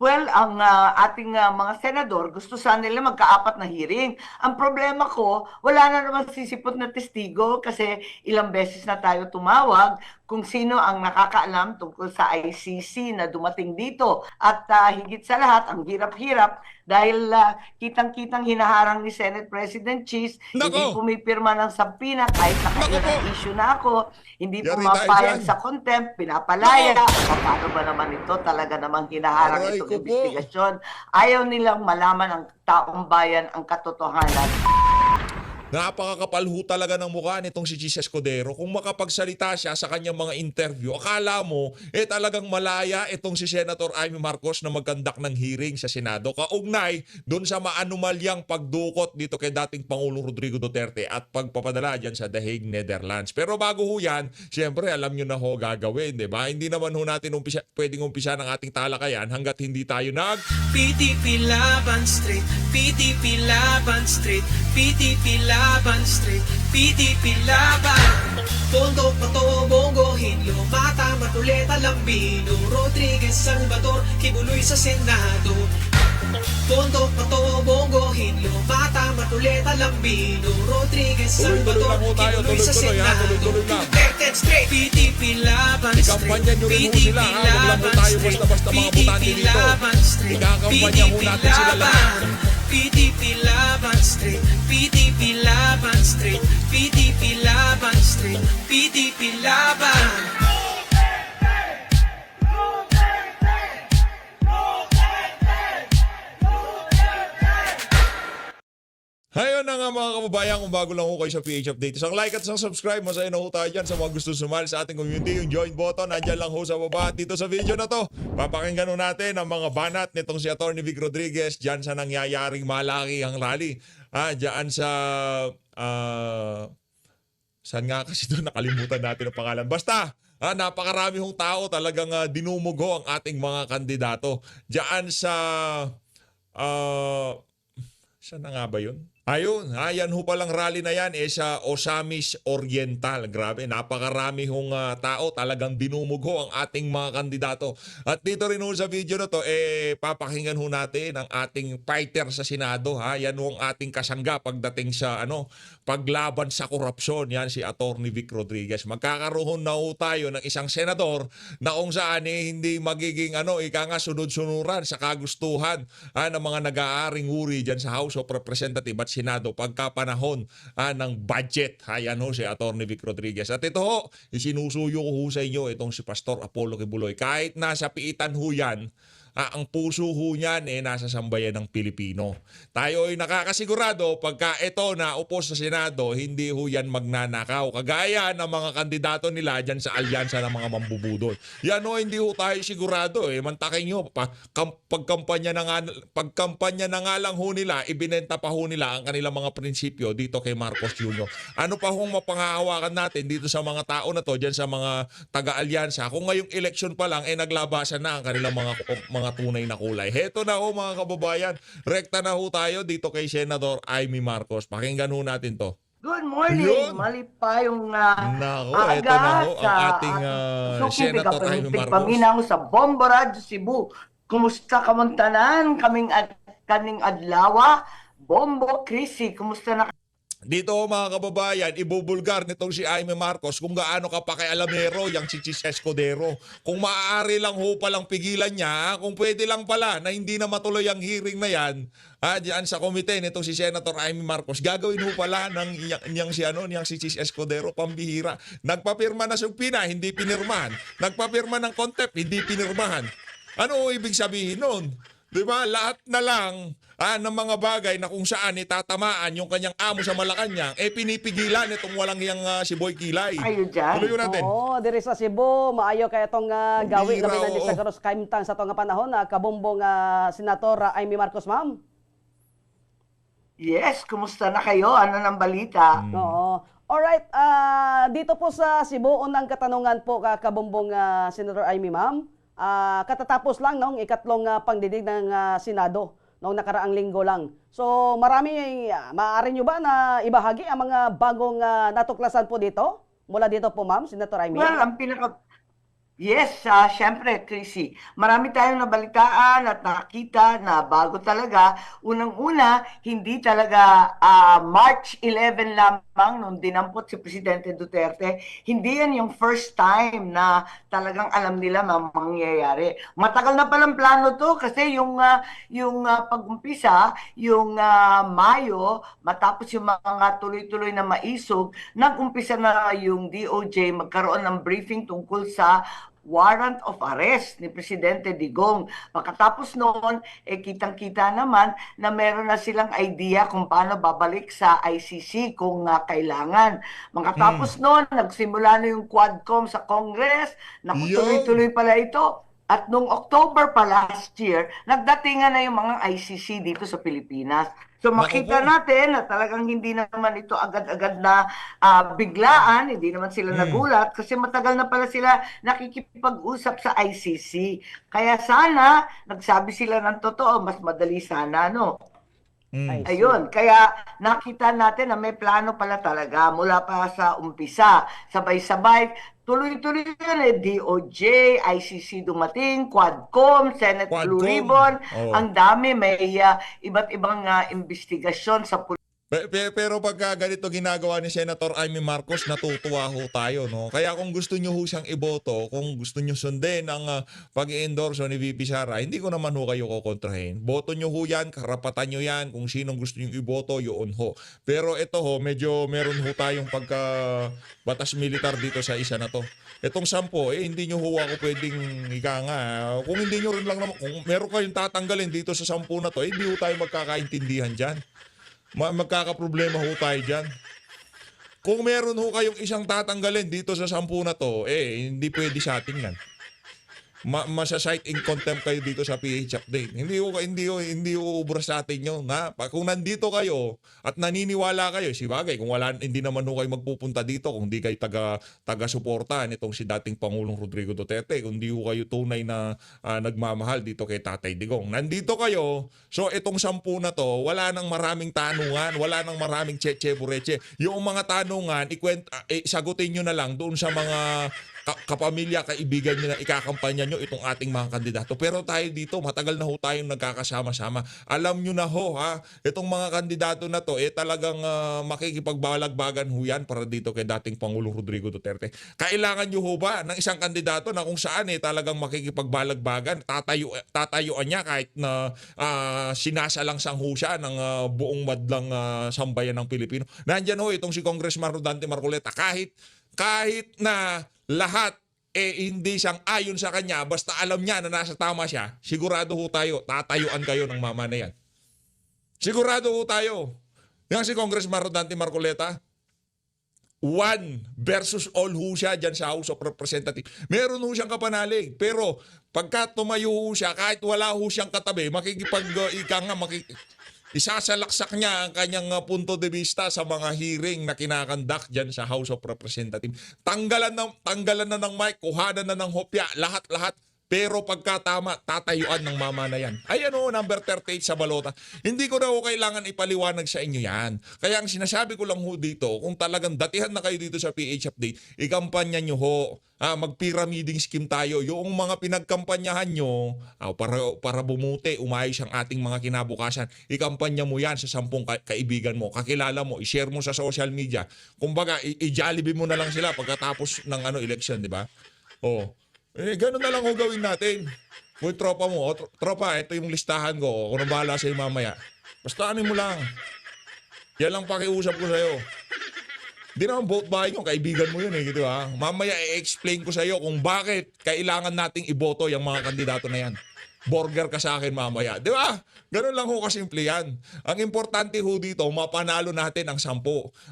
Well, ang ating mga senador, gusto sana nila magkaapat na hearing. Ang problema ko, wala na naman sisipot na testigo kasi ilang beses na tayo tumawag kung sino ang nakakaalam tungkol sa ICC na dumating dito. At higit sa lahat, ang hirap-hirap dahil kitang-kitang hinaharang ni Senate President Cheese, hindi Nako! pumipirma ng sabpina kahit Nako po! nakailang issue na ako, hindi Yari tayo pumapayag dyan. sa contempt, pinapalaya. Nako! Paano ba naman ito? Talaga namang hinaharang Aray itong ko po. investigasyon. Ayaw nilang malaman ang taong bayan ang katotohanan. Napakakapal ho talaga ng mukha nitong si Chis Escudero. Kung makapagsalita siya sa kanyang mga interview, akala mo, talagang malaya itong si Senator Amy Marcos na magkandak ng hearing sa Senado. Kaugnay doon sa maanumalyang pagdukot dito kay dating Pangulong Rodrigo Duterte at pagpapadala dyan sa The Hague, Netherlands. Pero bago ho yan, siyempre alam nyo na ho gagawin, di ba? Hindi naman ho natin pwedeng umpisa ng ating talakayan hanggat hindi tayo PTP Laban Street, PTP Laban Street, PTP Laban Street, PTP Laban. Tondo, Pato, Bongo, Hinlo, Mata, Matuleta, Lambino, Rodriguez, Salvador, Kibuloy sa Senado. Tondo, Pato, Bongo, Hinlo, Mata, Matuleta, Lambino, Rodriguez, Tuloy-tuloy Salvador, lang ho tayo, Kibuloy sa tuloy-tuloy, ha? Senado. Tuloy-tuloy lang. Duterte Street, PTP Laban Street, Ikampanya nyo rin ho sila, ha? Huwag lang ho tayo basta-basta mga butante dito. Ikakampanya ho natin sila lahat. PTP Laban Street, PTP Laban Street, PTP Laban Street, PTP Laban. Hayon na nga mga kababayan, kung bago lang ho kayo sa PH Update. Isang like at isang subscribe, masaya na ho tayo dyan sa mga gusto sumali sa ating community. Yung join button, nandyan lang ho sa baba. At dito sa video na to, papakinggan ho natin ang mga banat nitong si Atty. Vic Rodriguez dyan sa nangyayaring malaki ang rally. Dyan sa... saan nga kasi doon, nakalimutan natin ang pangalan. Basta, napakarami hong tao talagang dinumugo ang ating mga kandidato. Dyan sa... saan na nga ba yun? Ayun, yan ho palang rally na yan sa Osamis Oriental. Grabe, napakarami hong tao talagang dinumugo ang ating mga kandidato. At dito rin ho sa video na to, papakinggan ho natin ang ating fighter sa Senado. Yan ho ang ating kasangga pagdating sa paglaban sa korupsyon. Yan si Atty. Vic Rodriguez. Magkakaroon na ho tayo ng isang senador na kung saan hindi magiging ika nga sunod-sunuran sa kagustuhan ng mga nag-aaring uri dyan sa House of Representatives at Senado pagkapanahon ng budget. Yan ho si Atty. Vic Rodriguez. At ito ho, isinusuyo ko ho sa inyo itong si Pastor Apollo Kibuloy. Kahit nasa piitan ho yan, ang puso ho niyan nasa sambayan ng Pilipino. Tayo ay nakakasigurado pagka ito na upo sa Senado, hindi ho yan magnanakaw. Kagaya ng mga kandidato nila dyan sa alyansa ng mga mambubudol. Yan ho, hindi ho tayo sigurado. Mantakin nyo, pagkampanya na nga lang ho nila, ibinenta pa ho nila ang kanilang mga prinsipyo dito kay Marcos Jr. Ano pa hong mapangahawakan natin dito sa mga tao na to, dyan sa mga taga-alyansa, kung ngayong election pa lang, naglabasan na ang kanilang mga tunay na kulay. Heto na ho mga kababayan, rekta na ho tayo dito kay Senador Amy Marcos. Pakinggan ho natin to. Good morning! Yun. Mali pa yung Nako, eto na ho ang ating Senator Amy Marcos. Paminaw sa Bomborad, Cebu. Kumusta kamuntanan? Kaning adlawa? Bombo, Chrissy, kumusta na? Dito mga kababayan, ibubulgar nitong si Amy Marcos kung gaano ka pakialamero yung si Chis Escudero. Kung maaari lang ho palang pigilan niya, kung pwede lang pala na hindi na matuloy ang hearing na yan, diyan sa komite nitong si Senator Amy Marcos, gagawin ho pala ng niyang si Chis Escudero, pambihira. Nagpapirma na subpina, hindi pinirmahan. Nagpapirma ng contempt, hindi pinirmahan. Ano ibig sabihin nun? Diba? Lahat na lang ng mga bagay na kung saan itatamaan yung kanyang amo sa Malacanang, pinipigilan itong walang yang si Boy Kilay. Ayun dyan. Tuloy natin. Oo, diri sa Cebu, maayo kay itong gawi Bira, labi na di sa oo. Garos Kaimtang sa itong panahon na kabumbong Senator Amy Marcos, ma'am. Yes, kumusta na kayo? Ano ng balita? Oo. Alright, dito po sa Cebu, unang katanungan po kabumbong Senator Amy, ma'am. Katatapos lang nung ikatlong pangdinig ng Senado noong nakaraang linggo lang. So marami, maaari nyo ba na ibahagi ang mga bagong natuklasan po dito? Mula dito po, ma'am, Senator Amy? Well, Yes, syempre, Chrissy. Marami tayong nabalitaan at nakakita na bago talaga. Unang-una, hindi talaga March 11 lamang nung dinampot si Presidente Duterte. Hindi yan yung first time na talagang alam nila mangyayari. Matagal na palang plano to kasi yung pag-umpisa, yung Mayo, matapos yung mga tuloy-tuloy na maisog, nag-umpisa na yung DOJ magkaroon ng briefing tungkol sa warrant of arrest ni Presidente Digong. Pagkatapos noon, kitang-kita naman na meron na silang idea kung paano babalik sa ICC kung kailangan. Pagkatapos noon, nagsimula na yung Quadcom sa Congress, nakutuloy-tuloy pala ito. At noong October pa last year, nagdatingan na yung mga ICC dito sa Pilipinas. So makita natin na talagang hindi naman ito agad-agad na biglaan, hindi naman sila nagulat kasi matagal na pala sila nakikipag-usap sa ICC. Kaya sana, nagsabi sila ng totoo, mas madali sana, no? I see. Ayun, kaya nakita natin na may plano pala talaga mula pa sa umpisa. Sabay-sabay, tuloy-tuloy yun DOJ, ICC dumating, Quadcom, Senate Blue Quadcom. Ribbon. Oo. Ang dami, may iba't ibang investigasyon sa Pero pagka ganito ginagawa ni Senator Amy Marcos, natutuwa ho tayo, no? Kaya kung gusto nyo ho siyang iboto, kung gusto nyo sundin ang pag-i-endorso ni VP Sara, hindi ko naman ho kayo kukontrahin. Boto nyo ho yan, karapatan nyo yan, kung sinong gusto nyo iboto, yun ho. Pero ito ho, medyo meron ho tayong batas militar dito sa isa na to. Itong 10, hindi nyo ho ako pwedeng kung hindi nyo rin lang naman, kung meron kayong tatanggalin dito sa 10 na to, hindi ho tayo magkakaintindihan dyan. Magkakaproblema ho tayo dyan. Kung meron ho kayong isang tatanggalin dito sa 10 na to, hindi pwede sa atin yan. Masasite in contempt kayo dito sa PH Update. Hindi ho ubra sa atin yun. Kung nandito kayo at naniniwala kayo, bagay, kung hindi naman ho kayo magpupunta dito, kung hindi kayo taga-suporta nitong si dating Pangulong Rodrigo Duterte, kung hindi ho kayo tunay na nagmamahal dito kay Tatay Digong. Nandito kayo, so itong 10 na to, wala nang maraming tanungan, wala nang maraming cheche-bureche. Yung mga tanungan, sagutin nyo na lang doon sa mga kapamilya, kaibigan nyo na ikakampanya nyo itong ating mga kandidato. Pero tayo dito, matagal na ho tayong nagkakasama-sama. Alam nyo na ho, itong mga kandidato na to, talagang makikipagbalagbagan ho yan para dito kay dating Pangulong Rodrigo Duterte. Kailangan nyo ho ba ng isang kandidato na kung saan talagang makikipagbalagbagan, tatayuan niya kahit na sinasalangsang ho siya ng buong madlang sambayan ng Pilipino. Nandyan ho itong si Congressman Rodante Marcoleta, kahit na lahat hindi siyang ayon sa kanya, basta alam niya na nasa tama siya, sigurado ho tayo, tatayuan kayo ng mama na yan. Sigurado ho tayo. Yan si Congressman Rodante Marcoleta, 1 versus all ho siya dyan sa House of Representatives. Meron ho siyang kapanalig, pero pagka tumayo ho siya, kahit wala ho siyang katabi, isasalaksak niya ang kanyang punto de vista sa mga hearing na kinakandak dyan sa House of Representatives. Tanggalan na ng mic, kuhanan na ng hopya, lahat-lahat. Pero pagkatama, tatayuan ng mama na yan. Ayan o, number 38 sa balota. Hindi ko na ho kailangan ipaliwanag sa inyo yan. Kaya ang sinasabi ko lang ho dito, kung talagang datihan na kayo dito sa PH Update, ikampanya nyo ho. Mag-pyramiding scheme tayo. Yung mga pinagkampanyahan nyo, para bumuti, umayos ang ating mga kinabukasan, ikampanya mo yan sa 10 kaibigan mo, kakilala mo, i-share mo sa social media. Kumbaga, i-jollibee mo na lang sila pagkatapos ng election, di ba? Ganun na lang ho gawin natin. Kung tropa mo, tropa, ito yung listahan ko. Kung bahala sa'yo mamaya. Basta mo lang. Yan lang pakiusap ko sa'yo. Di naman vote buying yung kaibigan mo yun di ba? Mamaya i-explain ko sa'yo kung bakit kailangan nating iboto yung mga kandidato na yan. Burger ka sa akin mamaya. Di ba? Ganun lang ho kasimple yan. Ang importante ho dito, mapanalo natin ang 10.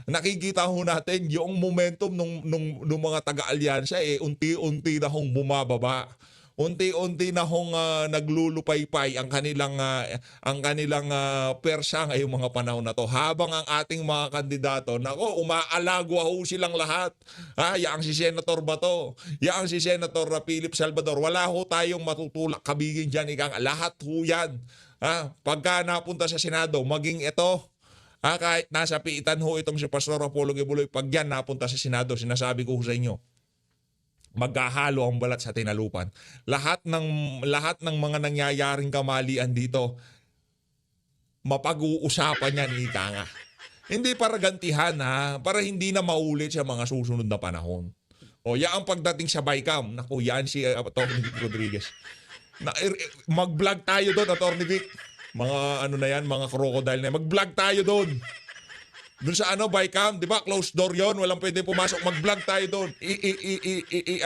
Nakikita ho natin yung momentum nung mga taga-alyansa unti-unti na hong bumababa. Unti-unti na hong naglulupaypay ang kanilang persa ngayong mga panahon na to. Habang ang ating mga kandidato, umaalagwa ho silang lahat. Yang si Senator Bato, yang si Senator Philip Salvador, wala ho tayong matutulak kabigin dyan. Lahat ho yan. Pagka napunta sa Senado, maging ito, kahit nasa piitan ho itong si Pastor Apollo Quiboloy, pag yan napunta sa Senado, sinasabi ko sa inyo, maghahalo ang balat sa tinalupan. Lahat ng mga nangyayaring kamalian dito, mapag-uusapan yan, ika nga. Hindi para gantihan, ha, para hindi na maulit sa mga susunod na panahon. O yan ang pagdating sa BICAM. Naku, yan si Atty. Vic Rodriguez. Mag-vlog tayo doon, Atty. Vic. Mga ano na yan, mga crocodile na yan. Mag-vlog tayo doon. Doon sa BICAM, di ba? Closed door yon, walang pwede pumasok. Mag-vlog tayo doon.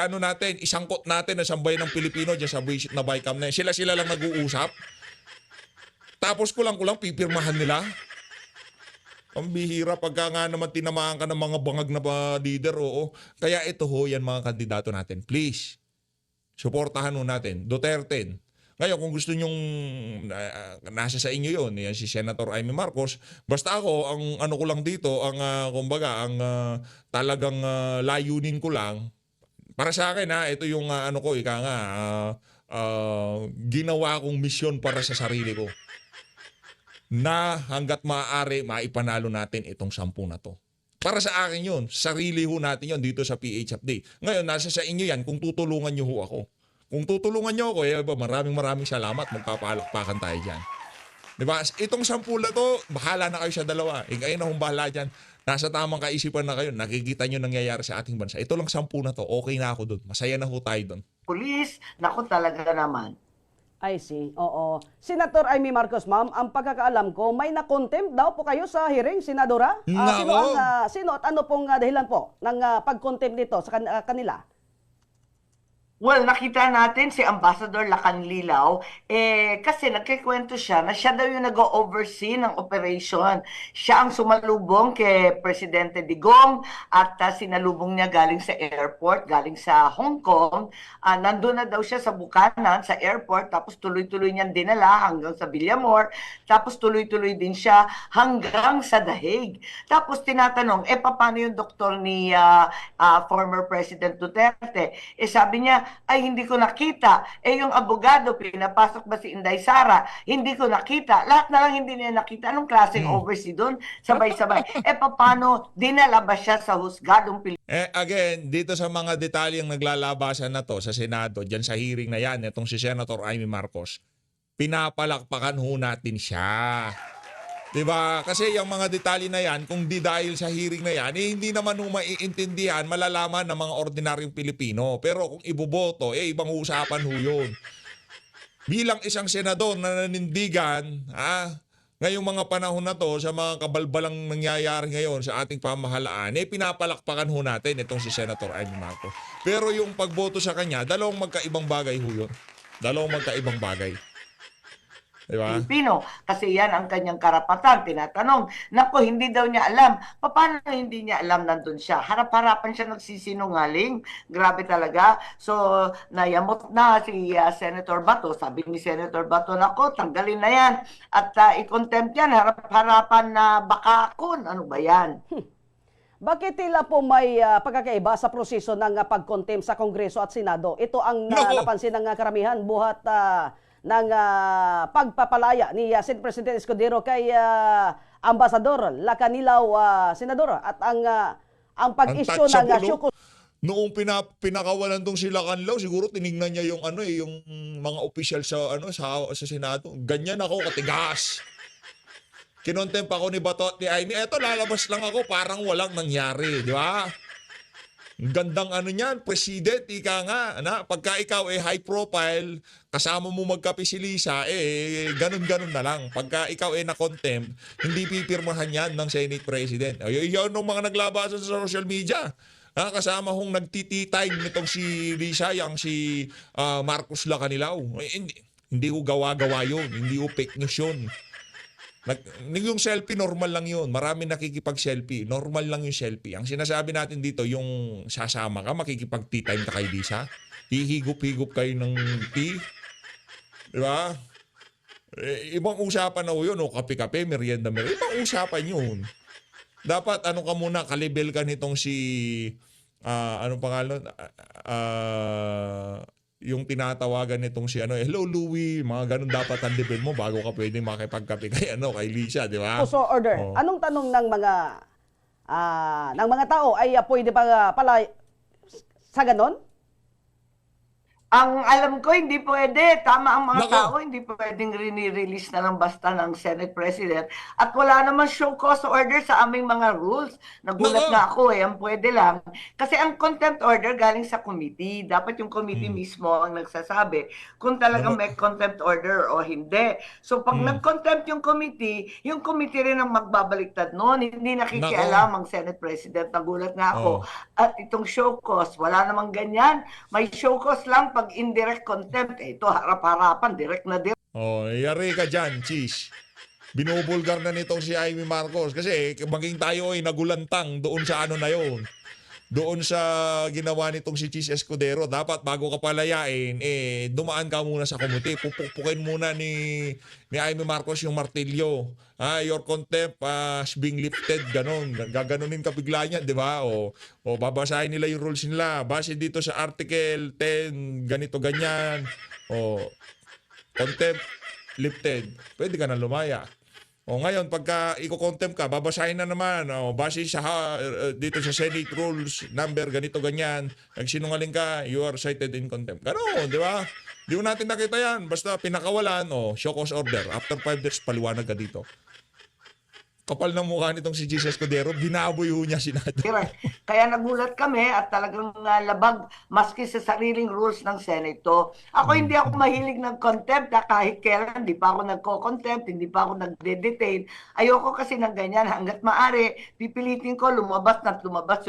Ano natin, isangkot natin ang sambayan ng Pilipino dyan sa buwisit na BICAM na yan. Sila lang nag-uusap. Tapos kulang pipirmahan nila. Ang bihira pagka nga naman tinamaan ka ng mga bangag na leader, oo. Kaya ito ho, yan mga kandidato natin. Please, suportahan ho natin. Duterte. Ngayon, kung gusto nyong nasa sa inyo yun, yan si Senator Amy Marcos, basta ako, ang ano ko lang dito, ang kumbaga, ang talagang layunin ko lang, para sa akin ito yung ano ko, ika nga, ginawa kong misyon para sa sarili ko. Na hanggat maaari, maipanalo natin itong 10 na to. Para sa akin yun, sarili ho natin yun dito sa PH Update. Ngayon, nasa sa inyo yan kung tutulungan nyo ho ako. Kung tutulungan nyo ako, maraming salamat, magpapalakpakan tayo dyan. Diba? Itong 10 na to, bahala na kayo sa dalawa. Kayo na hong bahala dyan. Nasa tamang kaisipan na kayo, nakikita nyo nangyayari sa ating bansa. Ito lang 10 na to, okay na ako doon. Masaya na ho tayo doon. Police, naku talaga naman. I see. Oo. Senator Amy Marcos, ma'am, ang pagkakaalam ko, may na-contempt daw po kayo sa hearing, Senadora? Nako. Sino at ano pong dahilan po ng pag-contempt nito sa kanila? Well, nakita natin si Ambassador Lacan Lilaw, kasi nagkikwento siya na siya daw yung nag-oversee ng operation. Siya ang sumalubong kay Presidente Digong at sinalubong niya galing sa airport, galing sa Hong Kong. Nandun na daw siya sa Bukanan, sa airport, tapos tuloy-tuloy niyang dinala hanggang sa Villamor, tapos tuloy-tuloy din siya hanggang sa The Hague. Tapos tinatanong, paano yung doktor ni former President Duterte? Sabi niya, ay hindi ko nakita. Yung abogado, pinapasok ba si Inday Sara? Hindi ko nakita. Lahat na lang hindi niya nakita. Anong klaseng oversee doon? Sabay-sabay. Paano dinala ba siya sa husgadong Pilipinas? Again, dito sa mga detalyeng naglalabasan na to sa Senado, dyan sa hearing na yan, itong si Senator Amy Marcos, pinapalakpakan ho natin siya. Diba? Kasi yung mga detalye na yan, kung di dahil sa hearing na yan, hindi naman ho maiintindihan, malalaman ng mga ordinaryong Pilipino. Pero kung iboboto, ibang usapan ho yun. Bilang isang senador na nanindigan, ngayong mga panahon na to, sa mga kabalbalang nangyayari ngayon sa ating pamahalaan, pinapalakpakan ho natin itong si Senator Amy Marcos. Pero yung pagboto sa kanya, dalawang magkaibang bagay ho yun. Dalawang magkaibang bagay. Diba? Pilipino. Kasi yan ang kanyang karapatan. Tinatanong, naku, hindi daw niya alam. Paano hindi niya alam nandun siya? Harap-harapan siya nagsisinungaling. Grabe talaga. So, nayamot na si Senator Bato. Sabi ni Senator Bato, naku, tanggalin na yan. At i-contempt yan, harap-harapan na bakakon. Ano ba yan? Bakit tila po may pagkakaiba sa proseso ng pag-contempt sa Kongreso at Senado? Ito ang napansin ng karamihan buhat ng pagpapalaya ni Senate President Escudero kay Ambassador Lacanilaw, Senador, at ang pag-issue ng Syukus. Noong pinakawalan tong si Lacanilaw, siguro tiningnan niya yung yung mga official sa sa Senado. Ganyan ako katigas. Kinontempt ako ni Bato at ni Amy. Eto, lalabas lang ako, parang walang nangyari, di ba? Gandang niyan, president, ika nga. Pagka ikaw high profile, kasama mo magkape si Lisa, ganun-ganun na lang. Pagka ikaw na-contempt, hindi pipirmahan yan ng Senate President. Yan ang mga naglabasan sa social media. Kasama hong nagtititime nitong si Lisa, yung si Marcos Lacanilaw. Hindi ko gawa-gawa yun. Hindi ko fake news yun. Yung selfie, normal lang yun. Marami nakikipag-selfie. Normal lang yung selfie. Ang sinasabi natin dito, yung sasama ka, makikipag-tea time ka kay Lisa. Hihigup-higup kayo ng tea. Diba? Ibang usapan na yun. Kape-kape, merienda. Ibang usapan yun. Dapat, ka muna, kalibel ka nitong si, anong pangalan? Yung tinatawagan nitong si hello Louie, mga ganun dapat ang level mo bago ka pwedeng makipagkape kay kay Lisa, di ba? So order. Anong tanong ng mga tao ay pwede pa pala sa ganon? Ang alam ko, hindi pwede. Tama ang mga Nako. tao, hindi pwedeng rini-release na lang basta ng Senate President. At wala naman show cause order sa aming mga rules. Nagulat Nako. nga ako ang pwede lang. Kasi ang contempt order galing sa committee. Dapat yung committee mismo ang nagsasabi kung talagang may contempt order o hindi. So pag nag-contempt yung committee rin ang magbabaliktad noon. Hindi nakikialam ang Senate President. Nagulat nga ako. At itong show cause, wala namang ganyan. May show cause lang pag indirect contempt. Ito, harap-harapan, direct na direct. Oh, yari ka dyan, Cheese. Binubulgar na nitong si Amy Marcos kasi maging tayo ay nagulantang doon sa ano na yon. Doon sa ginawa nitong si Cheese Escudero, dapat bago ka palayain, dumaan ka muna sa komite. Pupukpukin muna ni Amy Marcos yung martilyo. Your contempt is being lifted, ganon. Gaganunin ka bigla niyan, di ba? O babasahin nila yung rules nila. Base dito sa Article 10, ganito, ganyan. O contempt lifted. Pwede ka na lumaya. O ngayon, pagka i-contempt ka, babasahin na naman. O, base sa dito sa Senate Rules number, ganito, ganyan. Nagsinungaling ka, you are cited in contempt. Ganon, di ba? Di mo natin nakita yan. Basta pinakawalan, show cause order. After 5 days, paliwanag ka dito. Kapal ng mukha nitong si Jesus Escudero, binaboy ho niya Senado. Correct. Kaya nagulat kami at talagang labag maski sa sariling rules ng Senate to. Ako hindi ako mahilig ng contempt kahit kailan. Hindi pa ako nagko-contempt, hindi pa ako nagde-detain. Ayoko kasi ng ganyan. Hanggat maaari, pipilitin ko lumabas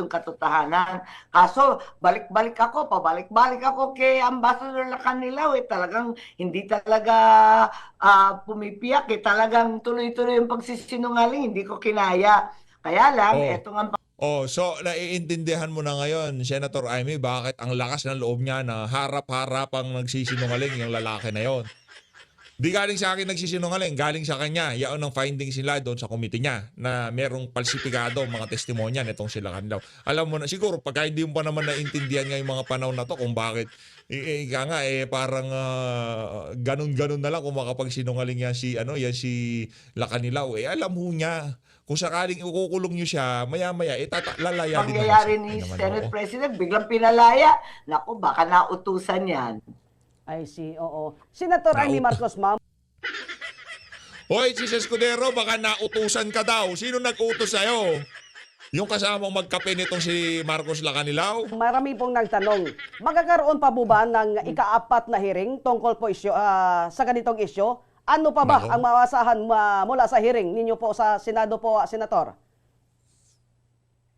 yung katotohanan. Kaso, pabalik-balik ako kay Ambassador Lacanilaw. Talagang hindi talaga pumipiyak. Talagang tuloy-tuloy yung pagsisinungaling. Hindi ko kinaya. Kaya lang, eto nga So naiintindihan mo na ngayon, Senator Amy, bakit ang lakas ng loob niya na harap-harapang nagsisinungaling yung lalaki na yon. Di galing sa akin nagsisinungaling, galing sa kanya. Yaon ang findings nila doon sa committee niya na merong palsipikado mga testimonya nitong sila Canlaw. Alam mo na, siguro pagka hindi mo pa naman naintindihan nga yung mga panahon na to kung bakit parang ganun-ganun na lang kung makapagsinungaling yan si Lacanilaw. Alam mo niya, kung sakaling ikukulong niyo siya, maya-maya, lalaya din naman pangyayari siya. ni Ay, naman, Senate oo. President, biglang pinalaya. Naku, baka nautusan yan. I see, oo. Senator Amy Marcos, ma'am. Hoy, si Escudero, baka nautusan ka daw. Sino nag-utos sa'yo? Yung kasamang magkape nitong si Marcos Lacanilaw? Marami pong nagtanong, magkakaroon pa po ba ng ika-apat na hearing tungkol po sa ganitong isyo? Ano pa ba Nako. ang maasahan mula sa hearing ninyo po sa Senado po, Senator?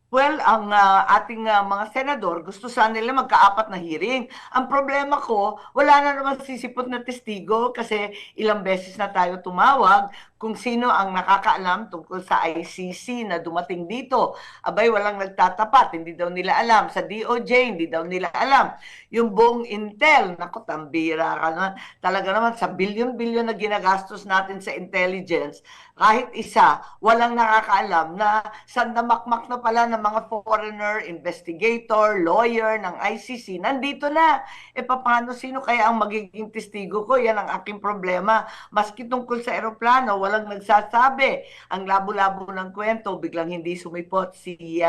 Well, ang ating mga senador, gusto sana nila magkaapat na hearing. Ang problema ko, wala na naman sisipot na testigo kasi ilang beses na tayo tumawag kung sino ang nakakaalam tungkol sa ICC na dumating dito. Abay, walang nagtatapat. Hindi daw nila alam. Sa DOJ, hindi daw nila alam. Yung buong Intel, naku, tambira ka naman. Talaga naman, sa bilyon-bilyon na ginagastos natin sa intelligence, kahit isa, walang nakakaalam na sandamakmak na pala ng mga foreigner, investigator, lawyer ng ICC, nandito na. Paano, sino kaya ang magiging testigo ko? Yan ang aking problema. Maski tungkol sa eroplano, walang nagsasabi. Ang labo-labo ng kwento, biglang hindi sumipot si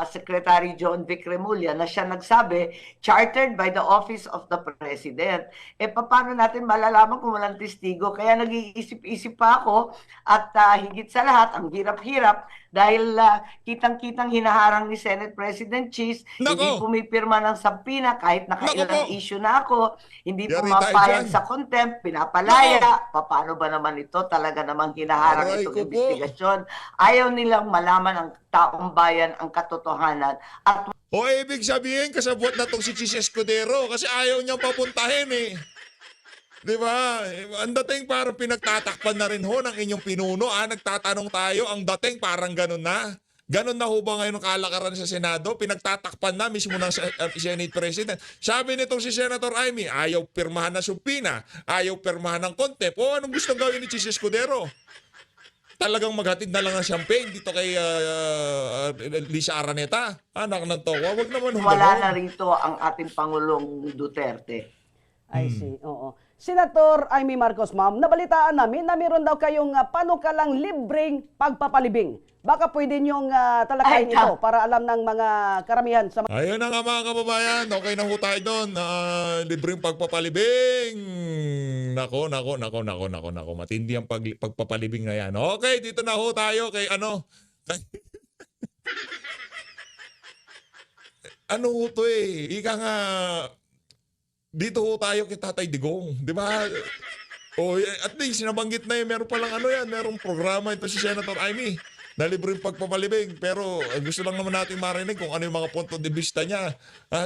Secretary John Vic Remulla na siya nagsabi, chartered by the Office of the President. Paano natin malalaman kung walang testigo? Kaya nag-iisip-isip pa ako at higit sa lahat, ang hirap-hirap dahil kitang-kitang hinaharang ni Senate President Cheese, Nako! hindi pumipirma ng sabpina kahit nakailang Nako po! issue na ako, hindi Yari tayo pumapayag dyan. sa contempt, pinapalaya. Paano ba naman ito? Talaga namang hinaharang Aray itong ko po. investigasyon. Ayaw nilang malaman ang taong bayan ang katotohanan. At O ibig sabihin, kasabot na tong si Chis Escudero kasi ayaw niyang papuntahin eh. Di ba? Ang dating parang pinagtatakpan na rin ho ng inyong pinuno. Nagtatanong tayo, ang dating parang ganun na. Ganun na ho ba ngayon ang kalakaran sa Senado? Pinagtatakpan na mismo ng Senate President. Sabi nitong si Senator Amy, ayaw pirmahan ng subpina, ayaw pirmahan ng contempt. O anong gustong gawin ni Chis Escudero? Talagang maghatid na lang ng champagne dito kay Lisa Araneta. Anak ng towa, wag naman ho. wala na rito ang ating Pangulong Duterte. I see, oo. Senator Amy Marcos, ma'am, nabalitaan namin na meron daw kayong panukalang libreng pagpapalibing. Baka pwede niyong talakayin Ay, ito para alam ng mga karamihan sa Ayun na nga mga kababayan, okay na ho tayo doon. Libreng pagpapalibing. Nako. Matindi ang pagpapalibing na yan. Okay, dito na ho tayo kay ano. Ano ho to eh. Ika nga, dito ho tayo kay Tatay Digong. Di ba? O, at least, nabanggit na yun. Meron palang ano yan. Merong programa ito si Senator Amy na libreng pagpapalibing. Pero gusto lang naman natin marinig kung ano yung mga punto de vista niya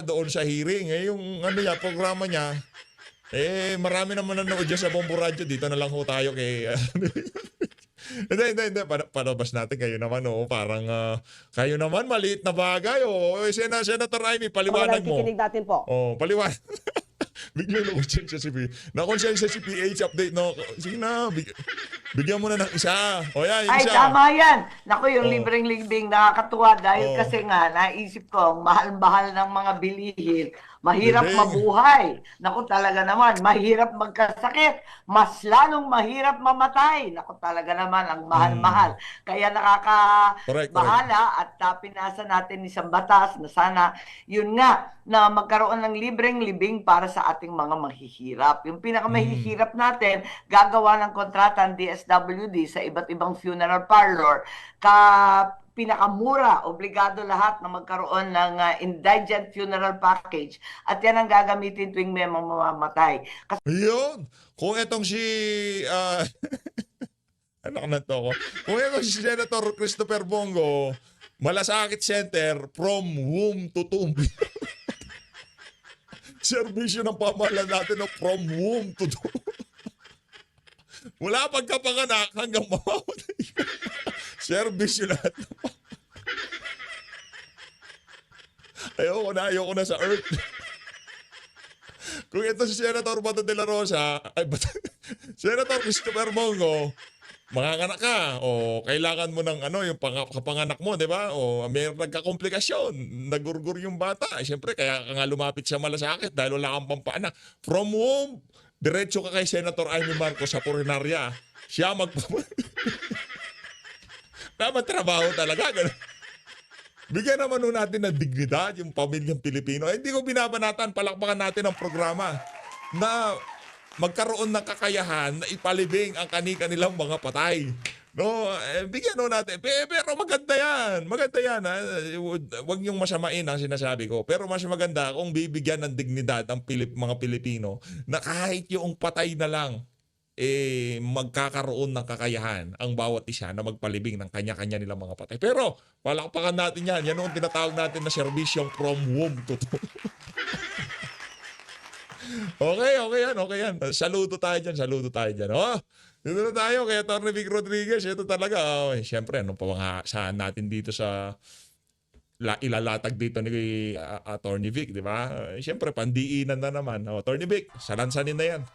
doon sa hearing. Yung ano niya, programa niya, marami naman nanood dyan sa Bombo Radio. Dito na lang ho tayo kay... Hindi. Palabas natin kayo naman, parang kayo naman, maliit na bagay. Senator Amy, paliwanag mo. nakikinig natin po. Paliwanag. Biglang na-konsensya si Na-konsensya si PH update, no? Sige na, bigyan mo na ng isa. Yan, yung Ay, isa. tama yan. Naku, yung libreng libing nakakatuwa dahil Oo. kasi nga, naisip ko, ang mahal-mahal ng mga bilihin. Mahirap Libing. mabuhay. Naku, talaga naman, mahirap magkasakit. Mas lalong mahirap mamatay. Naku, talaga naman, ang mahal-mahal. Kaya Correct. nakakabahala at pinasa natin isang batas na sana, yun nga, na magkaroon ng libreng libing para sa ating mga mahihirap. Yung pinakamahihirap natin, gagawa ng kontrata ang DSWD sa iba't ibang funeral parlor, pinakamura, obligado lahat na magkaroon ng indigent funeral package at yan ang gagamitin tuwing may mamamatay. Yun. Kung etong si... anak na to ko. Kung etong si Senator Christopher Bongo, Malasakit Center from womb to tomb. Servisyo ng pamahalaan natin no, from womb to tomb. Mula pagkapanganak hanggang mamamatay. Servisyo lahat. Ayoko na sa earth. Kung ito si Senator Bato de la Rosa, Senator Christopher Bongo, manganganak ka, kailangan mo ng yung kapanganak mo, di ba? May nagkakomplikasyon, nagurgur yung bata. Siyempre, kaya ka nga lumapit sa Malasakit dahil wala kang pampaanak. From womb, diretso ka kay Senator Amy Marcos sa Purinarya. Siya Dapat trabaho talaga. Ganun. Bigyan naman nun natin ng dignidad yung pamilyang Pilipino. Hindi ko binabanatan, palakpakan natin ang programa na magkaroon ng kakayahan na ipalibing ang kanilang mga patay. No, bigyan nun natin. Pero maganda yan. Maganda yan. Huwag niyong masamain ang sinasabi ko. Pero mas maganda kung bibigyan ng dignidad ang mga Pilipino na kahit yung patay na lang, magkakaroon ng kakayahan ang bawat isa na magpalibing ng kanya-kanya nilang mga patay. Pero, palakpakan natin yan. Yan ang tinatawag natin na serbisyong from womb to tomb. Okay yan. Saludo tayo dyan. Dito na tayo kay Atty. Vic Rodriguez. Ito talaga. Siyempre, ano pa mga saan natin dito sa ilalatag dito ni Atty. Vic, di ba? Siyempre, pandiinan na naman. Atty. Vic, salansanin na yan.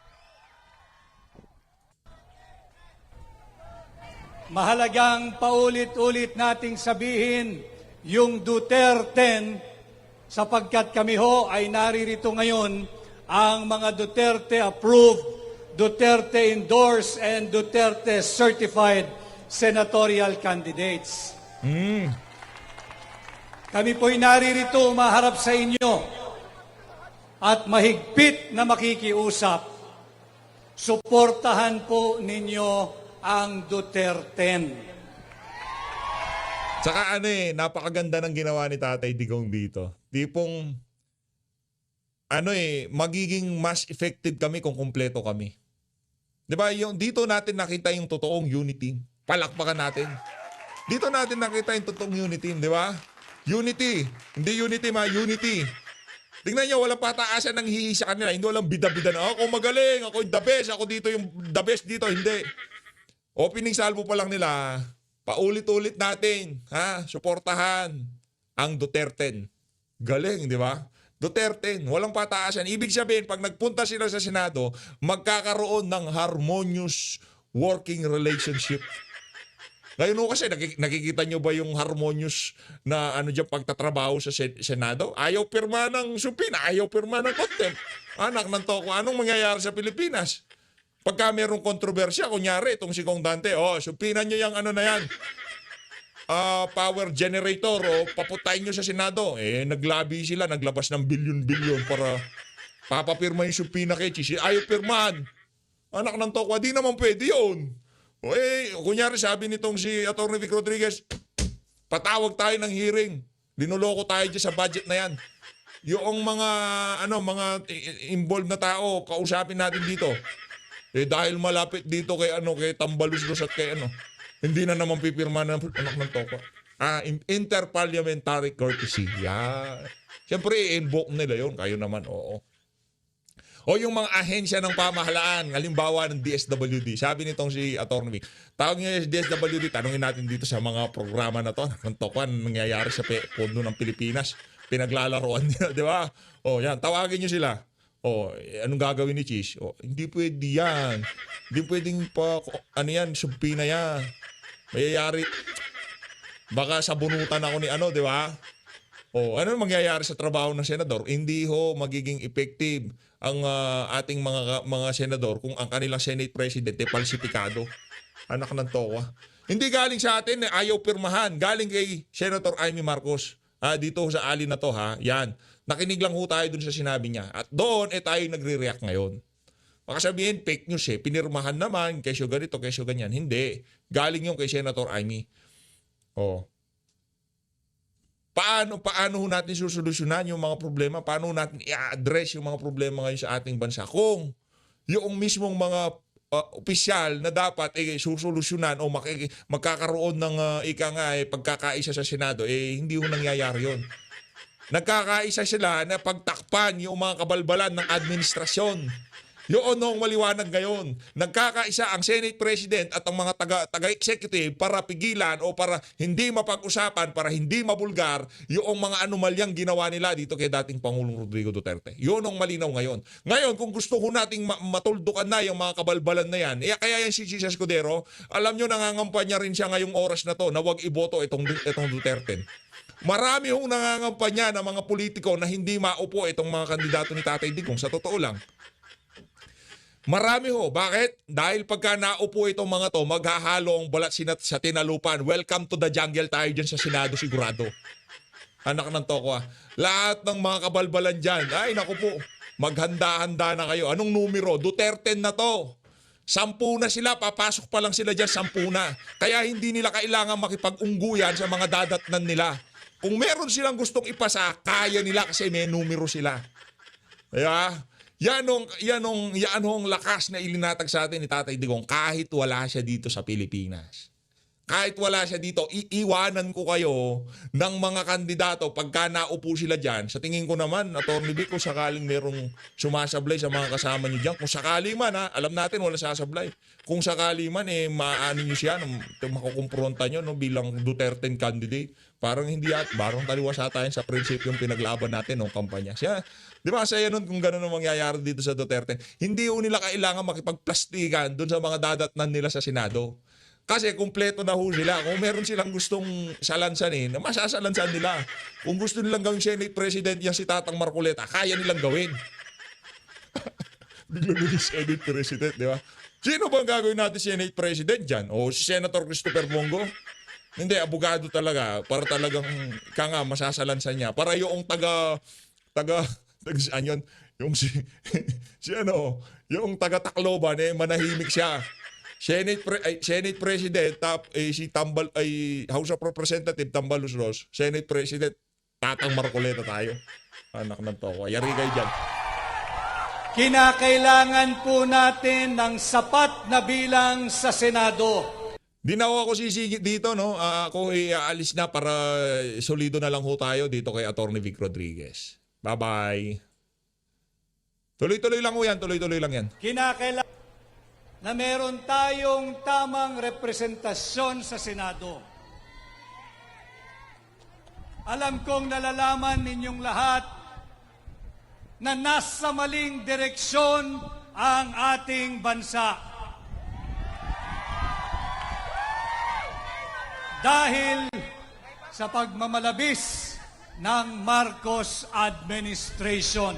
Mahalagang paulit-ulit nating sabihin yung Duterte sapagkat kami ho ay naririto ngayon ang mga Duterte approved, Duterte endorsed, and Duterte certified senatorial candidates. Kami po'y naririto umaharap sa inyo at mahigpit na makikiusap. Suportahan po ninyo ang Duterte. Tsaka napakaganda ng ginawa ni Tatay Digong dito. Tipong, magiging mas effective kami kung kumpleto kami. Diba? Dito natin nakita yung totoong unity. Palakpakan natin. Dito natin nakita yung totoong unity, di ba? Unity. Hindi unity, unity. Tingnan nyo, walang pataasan ng hihi sa kanila. Hindi walang bida-bida na, ako magaling, ako yung the best, ako dito yung the best dito. Hindi. Opening salvo pa lang nila, paulit-ulit natin, suportahan ang Duterte. Galing, di ba? Duterte, walang pataasan. Ibig sabihin, pag nagpunta sila sa Senado, magkakaroon ng harmonious working relationship. Ngayon ho kasi nakikita nyo ba yung harmonious na ano dyan pagtatrabaho sa Senado? Ayaw pirma ng supina, ayaw pirma ng contempt. Anak ng toko, anong mangyayari sa Pilipinas? Pagka mayroong kontrobersya, kunyari itong si Kong Dante, supina nyo yung ano na yan, power generator o paputayin nyo sa Senado. Naglabi sila, naglabas ng bilyon-bilyon para papapirma yung supina kay Chis. Ayaw pirmahan. Anak ng toko, di naman pwede yun. Kunyari sabi nitong si Atty. Vic Rodriguez, patawag tayo ng hearing. Linuloko tayo dyan sa budget na yan. Yung mga involved na tao, kausapin natin dito. Dahil malapit dito kay Tambaluslos at kay hindi na naman pipirma ng anak ng toko. Interparliamentary courtesy. Yan. Siyempre, i-invoke nila yun. Kayo naman, oo. O yung mga ahensya ng pamahalaan, halimbawa ng DSWD. Sabi nitong si Atty. Vic, tawag niya si DSWD, tanungin natin dito sa mga programa na to, ng tokuan, nangyayari sa pondo ng Pilipinas. Pinaglalaroan nila, di ba? Yan, tawagin niyo sila. Anong gagawin ni Chis? Hindi pwede yan. Hindi pwedeng subpina yan. Mayayari. Baka sabunutan ako ni di ba? Ano mangyayari sa trabaho ng senador? Hindi ho magiging effective ang ating mga senador kung ang kanilang Senate President falsipikado. Anak ng toka. Hindi galing sa atin ayaw pirmahan. Galing kay Senator Amy Marcos. Dito sa alin na to Yan. Nakinig lang ho tayo dun sa sinabi niya. At doon tayo nagre-react ngayon. Baka sabihin fake news pinirmahan naman kesyo ganito, kesyo ganyan. Hindi. Galing yung kay Senator Amy. Paano natin susolusyonan yung mga problema? Paano natin i-address yung mga problema ngayon sa ating bansa? Kung yung mismong mga opisyal na dapat susolusyonan o magkakaroon ng pagkakaisa sa Senado, hindi ho nangyayari yun. Nagkakaisa sila na pagtakpan yung mga kabalbalan ng administrasyon. Yun ang maliwanag ngayon. Nagkakaisa ang Senate President at ang mga taga-executive para pigilan o para hindi mapag-usapan, para hindi mabulgar yung mga anomalyang ginawa nila dito kay dating Pangulong Rodrigo Duterte. Yun ang malinaw ngayon. Ngayon, kung gusto ko nating matuldukan na yung mga kabalbalan na yan, kaya yan si Jesus Escudero, alam nyo, nangangampanya rin siya ngayong oras na to na wag iboto itong Duterte. Marami hong nangangampanya ng mga politiko na hindi maupo itong mga kandidato ni Tatay Digong. Sa totoo lang. Marami ho. Bakit? Dahil pagka naupo itong mga to, maghahalo ang balat sa tinalupan. Welcome to the jungle tayo dyan sa Senado sigurado. Anak ng toko Lahat ng mga kabalbalan dyan, naku po, maghanda-handa na kayo. Anong numero? Duterte na to. 10 na sila, papasok pa lang sila dyan, 10 na. Kaya hindi nila kailangan makipag-ungguyan sa mga dadatnan nila. Kung meron silang gustong ipasa, kaya nila kasi may numero sila. Kaya, yan ang lakas na ilinatag sa atin ni Tatay Digong kahit wala siya dito sa Pilipinas. Kahit wala siya dito, iiwanan ko kayo ng mga kandidato pagka naupo sila dyan. Sa tingin ko naman, Atty. Vic, kung sakaling merong sumasablay sa mga kasama nyo dyan, kung sakali man, alam natin wala sasablay. Kung sakali man, maaano nyo siya, makukumpronta nyo bilang Duterte candidate. Parang taliwas tayo sa prinsipyo yung pinaglaban natin ng kampanya. Siya, di ba, saya nun kung gano'n ang mangyayari dito sa Duterte. Hindi nila kailangan makipagplastikan dun sa mga dadatnan nila sa Senado. Kasi kumpleto na ho sila. Kung meron silang gustong salansanin, masasalansan nila. Kung gusto nilang gawing Senate President yan si Tatang Marcoleta, kaya nilang gawin. Biglang naging Senate President, di ba? Sino bang gagawin natin Senate President dyan? O si Senator Christopher Bongo? Hindi, abogado talaga. Para talagang masasalansan niya. Para yung saan yun? Yung yung taga Tacloban, manahimik siya. Senate President House of Representative Tambaluslos, Senate President Tatang Marcoleta tayo. Anak ng toko. Yari kayo dyan. Kinakailangan po natin ng sapat na bilang sa Senado. Di na ako sisigit dito, no? Ako aalis na para solido na lang ho tayo dito kay Atty. Vic Rodriguez. Bye-bye. Tuloy-tuloy lang ho yan. Tuloy-tuloy lang yan. Kinakailangan na meron tayong tamang representasyon sa Senado. Alam kong nalalaman ninyong lahat na nasa maling direksyon ang ating bansa. dahil sa pagmamalabis ng Marcos administration.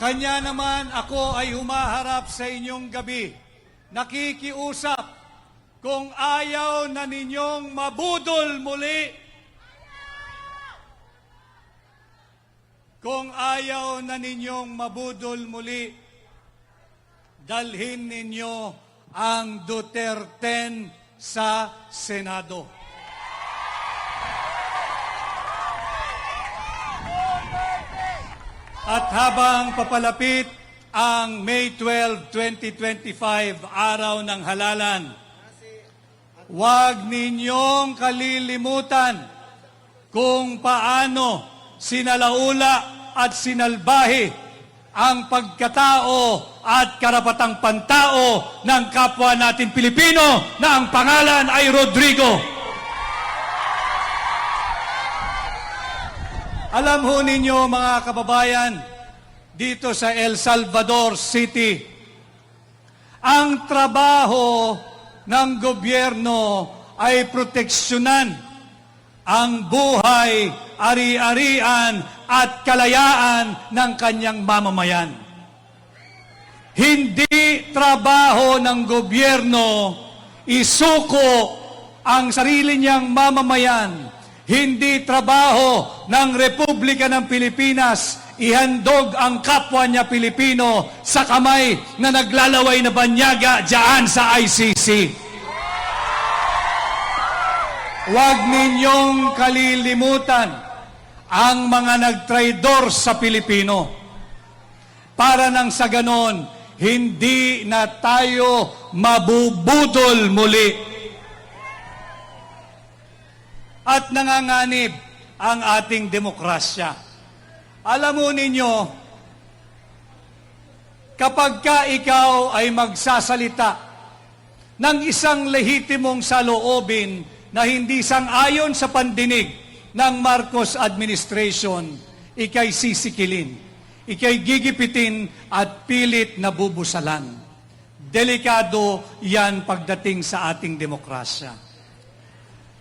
Kanya naman ako ay humaharap sa inyong gabi, nakikiusap kung ayaw na ninyong mabudol muli. Kung ayaw na ninyong mabudol muli, dalhin ninyo ang Duterte sa Senado. At habang papalapit ang May 12, 2025, araw ng halalan, huwag ninyong kalilimutan kung paano sinalaula at sinalbahi ang pagkatao at karapatang pantao ng kapwa natin Pilipino na ang pangalan ay Rodrigo. Alam ho ninyo mga kababayan, dito sa El Salvador City, ang trabaho ng gobyerno ay proteksyonan ang buhay, ari-arian at kalayaan ng kanyang mamamayan. Hindi trabaho ng gobyerno isuko ang sarili niyang mamamayan. Hindi trabaho ng Republika ng Pilipinas ihandog ang kapwa niya Pilipino sa kamay na naglalaway na banyaga diyan sa ICC. Huwag ninyong kalilimutan ang mga nagtraidor sa Pilipino. Para nang sa ganon, hindi na tayo mabubudol muli. At nanganganib ang ating demokrasya. Alam mo ninyo, kapag ka ikaw ay magsasalita ng isang lehitimong saloobin na hindi sang-ayon sa pandinig ng Marcos administration, ikay sisikilin, ikay gigipitin at pilit na bubusalan. Delikado yan pagdating sa ating demokrasya.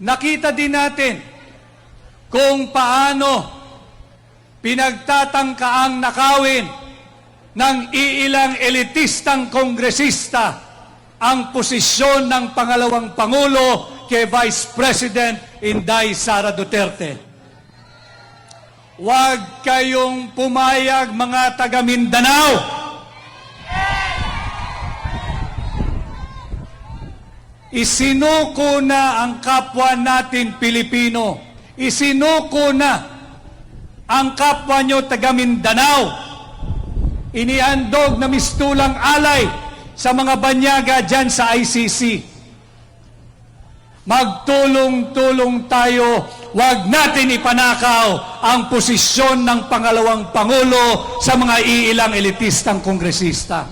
Nakita din natin kung paano pinagtatangkaang nakawin ng iilang elitistang kongresista ang posisyon ng pangalawang Pangulo kay Vice President Inday Sara Duterte. Huwag kayong pumayag mga taga Mindanao. Isinuko na ang kapwa natin Pilipino. Isinuko na ang kapwa nyo taga Mindanao. Inihandog na mistulang alay sa mga banyaga dyan sa ICC. Magtulong-tulong tayo, huwag natin ipanakaw ang posisyon ng pangalawang Pangulo sa mga iilang elitistang kongresista.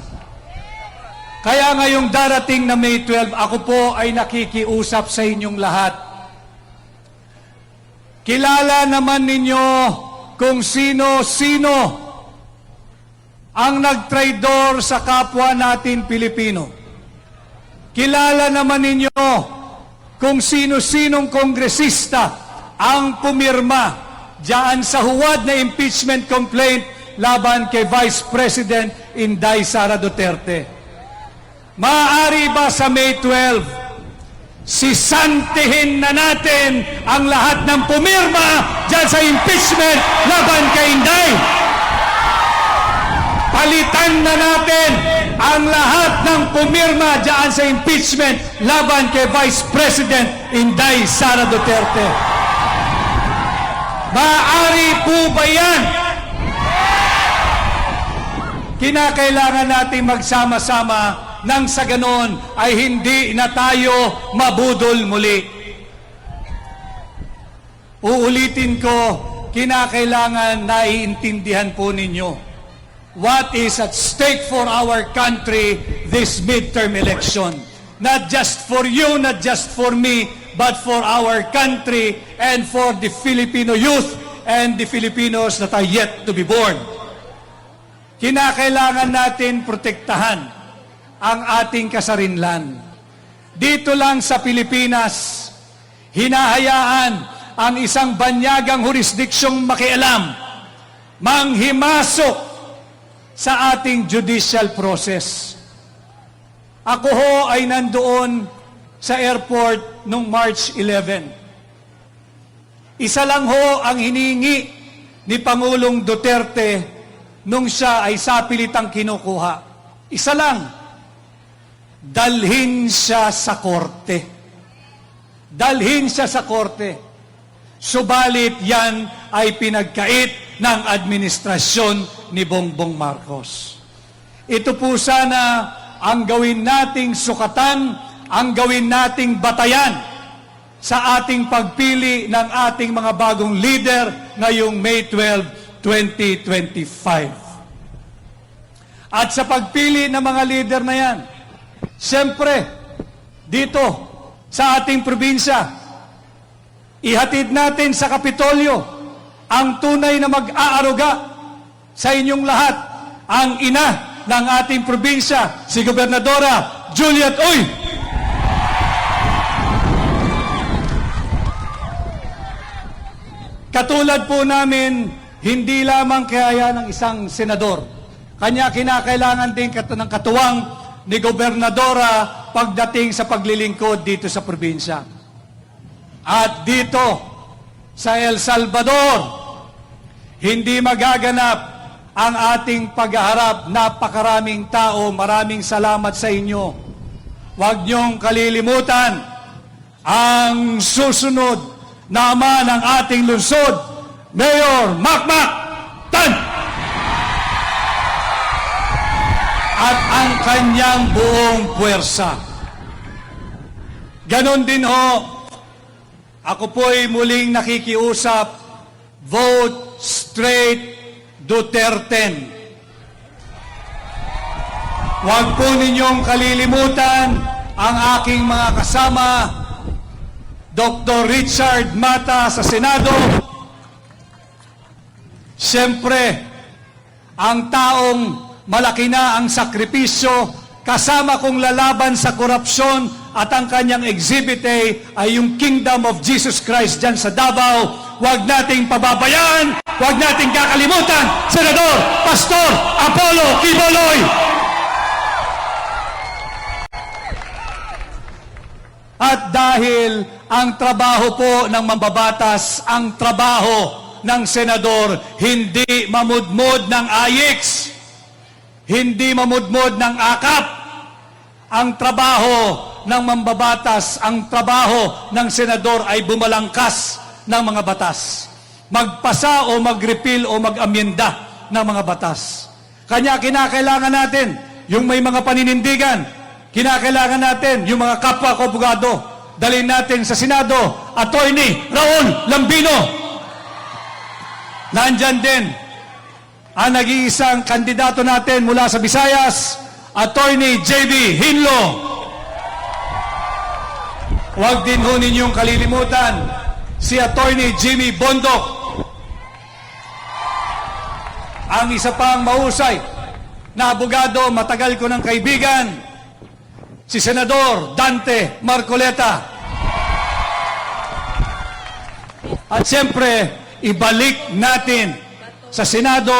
Kaya ngayong darating na May 12, ako po ay nakikiusap sa inyong lahat. Kilala naman ninyo kung sino-sino ang nagtraidor sa kapwa natin Pilipino. Kilala naman ninyo kung sino-sinong kongresista ang pumirma diyan sa huwad na impeachment complaint laban kay Vice President Inday Sara Duterte. Maaari ba sa May 12, sisantihin na natin ang lahat ng pumirma diyan sa impeachment laban kay Inday? Palitan na natin ang lahat ng pumirma diyan sa impeachment laban kay Vice President Inday Sara Duterte. Maaari po ba yan? Kinakailangan natin magsama-sama nang sa ganon ay hindi na tayo mabudol muli. Uulitin ko, kinakailangan naiintindihan po ninyo what is at stake for our country this midterm election. Not just for you, not just for me, but for our country and for the Filipino youth and the Filipinos that are yet to be born. Kinakailangan natin protektahan ang ating kasarinlan. dito lang sa Pilipinas, hinahayaan ang isang banyagang jurisdiksyong makialam, manghimasok sa ating judicial process. Ako ho ay nandoon sa airport noong March 11. Isa lang ho ang hiningi ni Pangulong Duterte nung siya ay sapilitang kinukuha. Isa lang, dalhin siya sa korte. Dalhin siya sa korte. Subalit yan ay pinagkait ng administrasyon ni Bongbong Marcos. Ito po sana ang gawin nating sukatan, ang gawin nating batayan sa ating pagpili ng ating mga bagong leader ngayong May 12, 2025. At sa pagpili ng mga leader na yan, siyempre, dito sa ating probinsya, ihatid natin sa Kapitolyo ang tunay na mag-aaruga sa inyong lahat, ang ina ng ating probinsya, si Gobernadora Juliet Uy. Katulad po namin, hindi lamang kaya ng isang senador. Kanya kinakailangan din ng katuwang ni Gobernadora pagdating sa paglilingkod dito sa probinsya. At dito sa El Salvador, hindi magaganap ang ating paghaharap. Napakaraming tao, maraming salamat sa inyo. Huwag niyong kalilimutan ang susunod na ama ng ating lungsod, Mayor Makmak Tan! At ang kanyang buong puwersa. Ganon din ho, ako po'y muling nakikiusap, vote straight Duterte. Huwag po ninyong kalilimutan ang aking mga kasama, Dr. Richard Mata sa Senado. Siyempre, ang taong malaki na ang sakripisyo, kasama kong lalaban sa korupsyon at ang kanyang Exhibit A ay yung Kingdom of Jesus Christ dyan sa Davao. Huwag nating pababayaan, huwag nating kakalimutan, Senador Pastor Apollo Quiboloy. At dahil ang trabaho po ng mambabatas, ang trabaho ng senador, hindi mamudmod ng AIX, hindi mamudmod ng AKAP. Ang trabaho ng mambabatas, ang trabaho ng senador ay bumalangkas ng mga batas. Magpasa o mag-repeal o mag-amyenda ng mga batas. Kanya kinakailangan natin yung may mga paninindigan, kinakailangan natin yung mga kapwa ko abogado, dalhin natin sa Senado, Attorney Raul Lambino. Nandyan din ang nag-iisang kandidato natin mula sa Visayas, Attorney JB Hinlo. Huwag din ho ninyong kalilimutan si Attorney Jimmy Bondok. Ang isa pang mahusay na abogado, matagal ko ng kaibigan, si Senador Dante Marcoleta. At siyempre, ibalik natin sa Senado,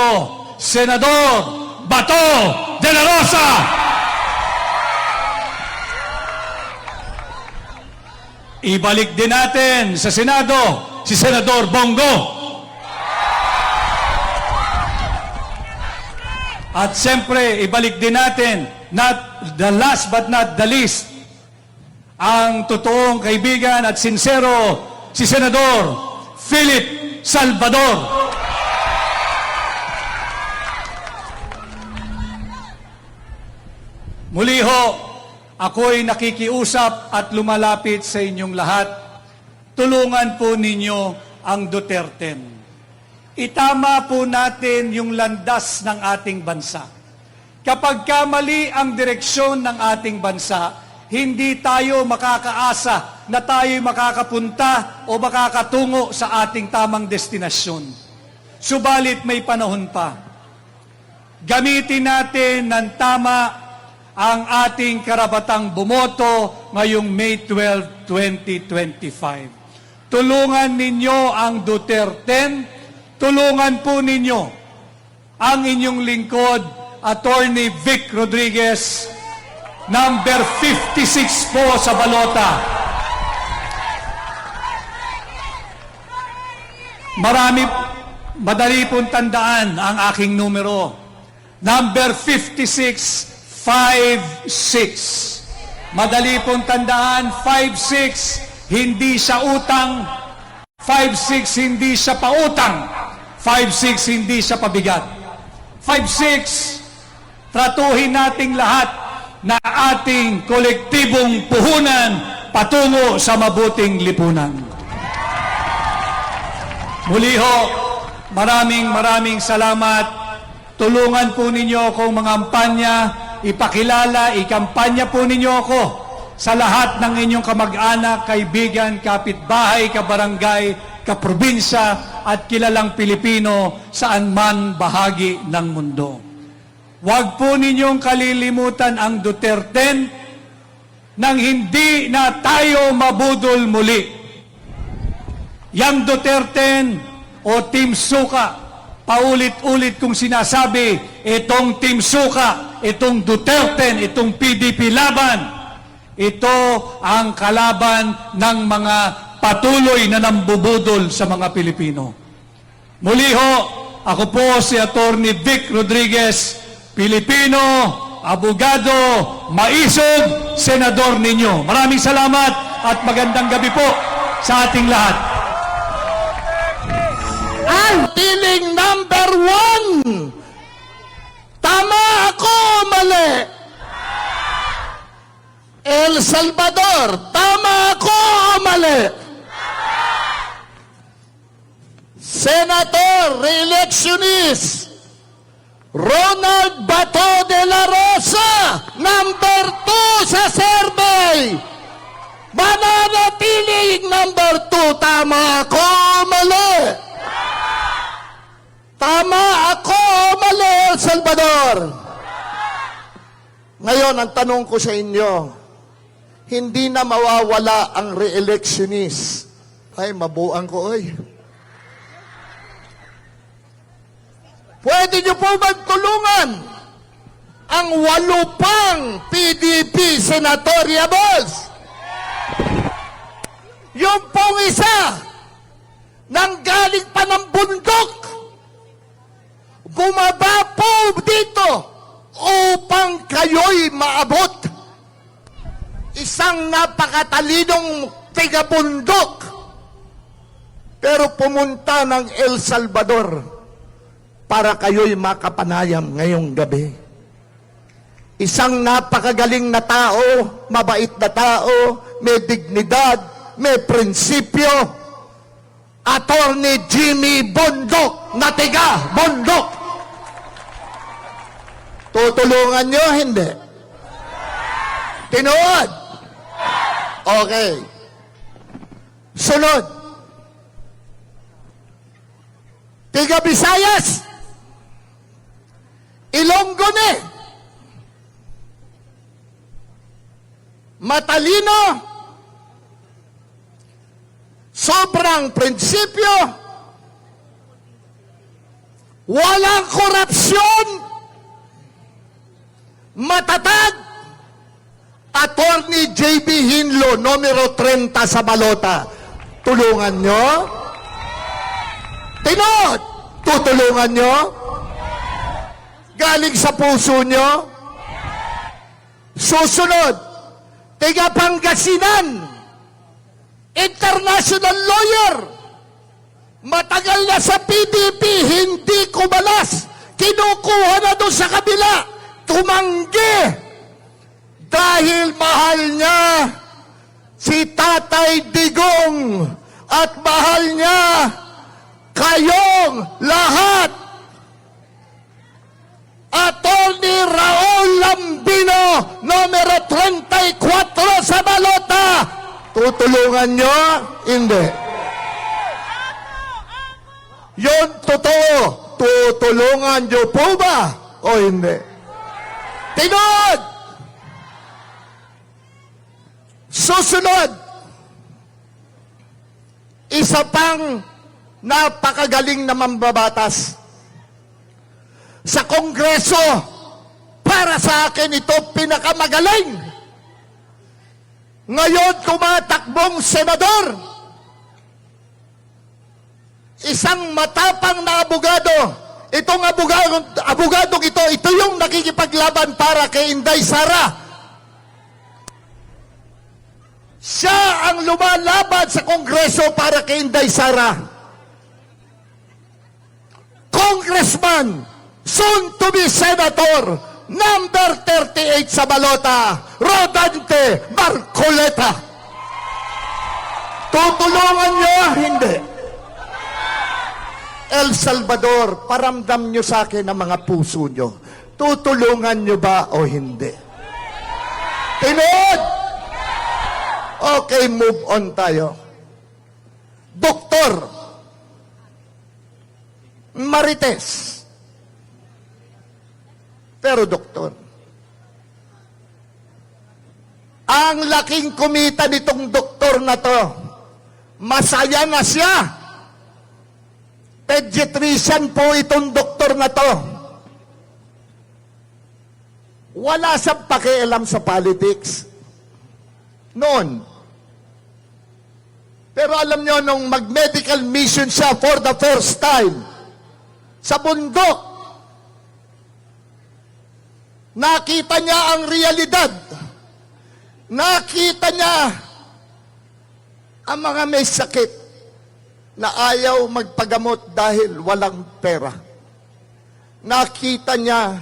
Senador Bato de la Rosa. Ibalik din natin sa Senado si Senador Bongo. At siyempre, ibalik din natin, not the last but not the least, ang totoong kaibigan at sincero, si Senador Philip Salvador. Muli ho, ako'y nakikiusap at lumalapit sa inyong lahat. Tulungan po ninyo ang Duterte. Itama po natin yung landas ng ating bansa. Kapag mali ang direksyon ng ating bansa, hindi tayo makakaasa na tayo makakapunta o makakatungo sa ating tamang destinasyon. Subalit may panahon pa. Gamitin natin ng tama ang ating karapatang bumoto ngayong May 12, 2025. Tulungan ninyo ang Duterte, tulungan po ninyo ang inyong lingkod, Attorney Vic Rodriguez, number 56 po sa balota. Madali pong tandaan ang aking numero. Number 5656. Madali pong tandaan, 56, hindi siya utang. 56, hindi siya pautang. 56, hindi siya pabigat. 56, tratuhin nating lahat na ating kolektibong puhunan patungo sa mabuting lipunan. Muli ho, maraming salamat. Tulungan po ninyo akong mangampanya, ipakilala, ikampanya po ninyo ako sa lahat ng inyong kamag-anak, kaibigan, kapitbahay, kabarangay, kaprobinsya at kilalang Pilipino saan man bahagi ng mundo. Huwag po ninyong kalilimutan ang Duterte nang hindi na tayo mabudol muli. Yang Duterte o Team Suka, paulit-ulit kong sinasabi, itong Team Suka, itong Duterte, itong PDP laban, ito ang kalaban ng mga patuloy na nambubudol sa mga Pilipino. Muli ho, ako po si Attorney Vic Rodriguez, Pilipino, abogado, maisog, senador ninyo. Maraming salamat at magandang gabi po sa ating lahat. Ang tiling number 1. Tama ako o mali? El Salvador, tama ako o mali? Senator, re-electionist, Ronald Bato de la Rosa, number 2 sa survey. Mananatiling number 2, tama ako o mali? Tama ako o mali, El Salvador? Ngayon, ang tanong ko sa inyo, hindi na mawawala ang re-electionist. Ay, mabuang ko, oy. Pwede niyo po magtulungan ang 8 pang PDP senatoriables. Yung pong isa, nanggaling pa ng bundok, bumaba po dito upang kayo'y maabot. Isang napakatalinong tigabundok, pero pumunta ng El Salvador para kayo'y makapanayam ngayong gabi. Isang napakagaling na tao, mabait na tao, may dignidad, may prinsipyo, Attorney Jimmy Bondok, na tiga Bondok. Tutulungan nyo, hindi? Tinuod? Okay. Sunod. Tiga Visayas. Ilonggone. Matalino. Sobrang prinsipyo. Walang korupsyon. Matatag. Attorney JB Hinlo, numero 30 sa balota. Tulungan nyo? Tinod! Tutulungan nyo? Galing sa puso nyo? Susunod, tiga Pangasinan, international lawyer, matagal na sa PDP, hindi kumalas, kinukuha na doon sa kabila, tumanggi, dahil mahal niya si Tatay Digong at mahal niya kayong lahat. Attorney Raul Lambino, numero 34 sa balota. Tutulungan nyo? Hindi. Yun totoo. Tutulungan nyo po ba? O hindi? Tinod! Susunod, isa pang napakagaling na mambabatas. Sa Kongreso, para sa akin ito pinakamagaling. Ngayon tumatakbong senador. Isang matapang na abogado. Itong abogadong ito yung nakikipaglaban para kay Inday Sara. Siya ang lumalaban sa Kongreso para kay Inday Sara. Congressman, soon to be Senator, number 38 sa balota, Rodante Marcoleta. Tutulungan niyo? Hindi. El Salvador, paramdam niyo sa akin ang mga puso niyo. Tutulungan niyo ba o hindi? Tinood! Okay, move on tayo. Doktor Marites. Pero doktor, ang laking kumita nitong doktor na to, masaya na siya. Pediatrician po itong doktor na to. Wala siyang pakialam sa politics. Noon. Pero alam nyo, nung mag-medical mission siya for the first time, sa bundok, nakita niya ang realidad. Nakita niya ang mga may sakit na ayaw magpagamot dahil walang pera. Nakita niya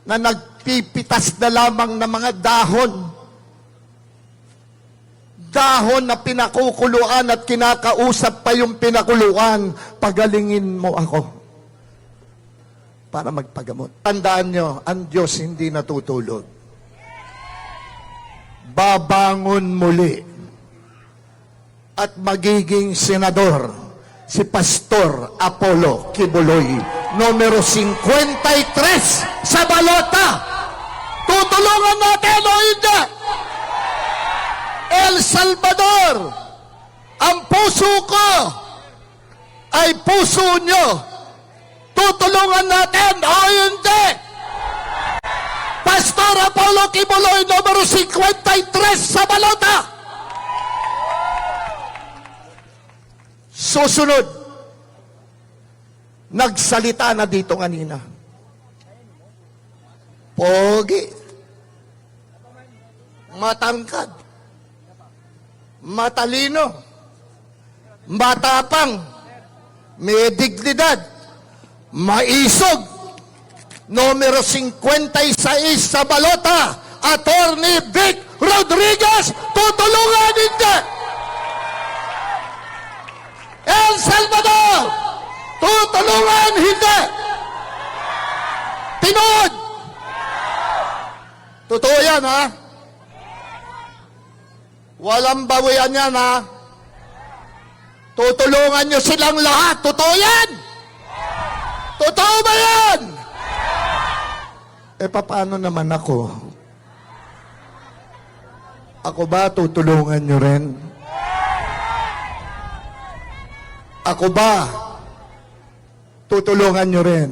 na nagpipitas na lamang ng mga dahon. Dahon na pinakukuluan at kinakausap pa yung pinakuluan. Pagalingin mo ako para magpagamot. Tandaan nyo, ang Diyos hindi natutulog. Babangon muli at magiging senador si Pastor Apollo Kibuloy, numero 53 sa balota. Tutulungan natin o hindi? El Salvador, ang puso ko ay puso nyo. Tutulungan natin o hindi? Pastor Apollo Kibuloy, numero 53 sa balota. Susunod, nagsalita na dito kanina. Pogi, matangkad, matalino, matapang, may dignidad, maisog, numero 56 sa balota, Attorney Vic Rodriguez, tutulungan hindi. El Salvador, tutulungan hindi. Tinood. Totoo yan, ha? Walang bawian yan, ha? Tutulungan nyo silang lahat. Totoo yan? Totoo ba yan? Eh, paano naman ako? Ako ba tutulungan nyo rin? Ako ba tutulungan nyo rin?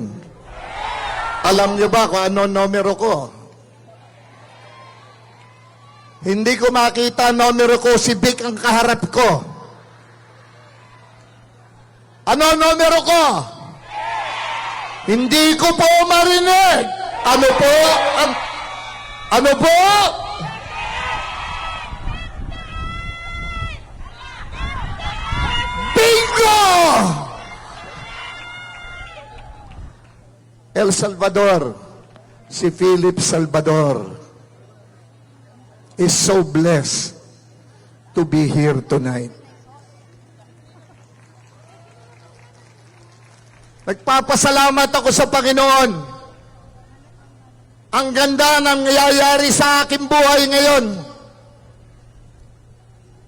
Alam nyo ba kung ano numero ko? Hindi ko makita numero ko, si Vic ang kaharap ko. Ano numero ko? Hindi ko po marinig. Ano po? Ano po? Bingo! El Salvador, si Philip Salvador is so blessed to be here tonight. Nagpapasalamat ako sa Panginoon. Ang ganda ng nangyayari sa aking buhay ngayon.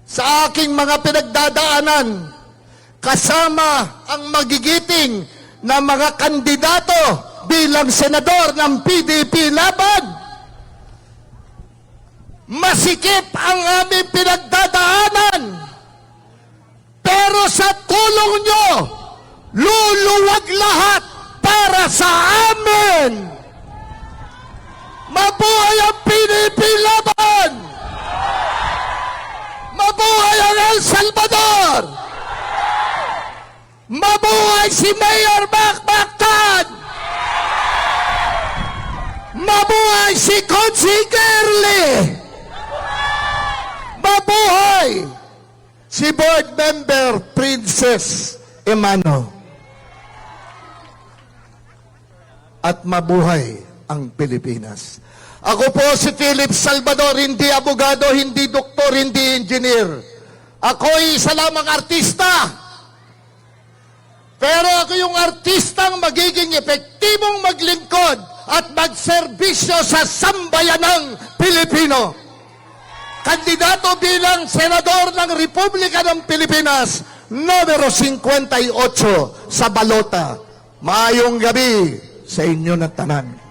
Sa aking mga pinagdadaanan, kasama ang magigiting na mga kandidato bilang senador ng PDP laban. Masikip ang aming pinagdadaanan. Pero sa tulong nyo, luluwag lahat para sa amin. Mabuhay ang PDP Laban! Mabuhay ang El Salvador! Mabuhay si Mayor Bakbakan! Mabuhay si Consi Gerli! Mabuhay si Board Member Princess Emano! At mabuhay ang Pilipinas. Ako po si Philip Salvador, hindi abogado, hindi doktor, hindi engineer. Ako'y isa lamang artista. Pero ako yung artistang magiging epektibong maglingkod at magserbisyo sa sambayanang Pilipino. Kandidato bilang senador ng Republika ng Pilipinas, numero 58 sa balota. Maayong gabi sa inyo na tanan.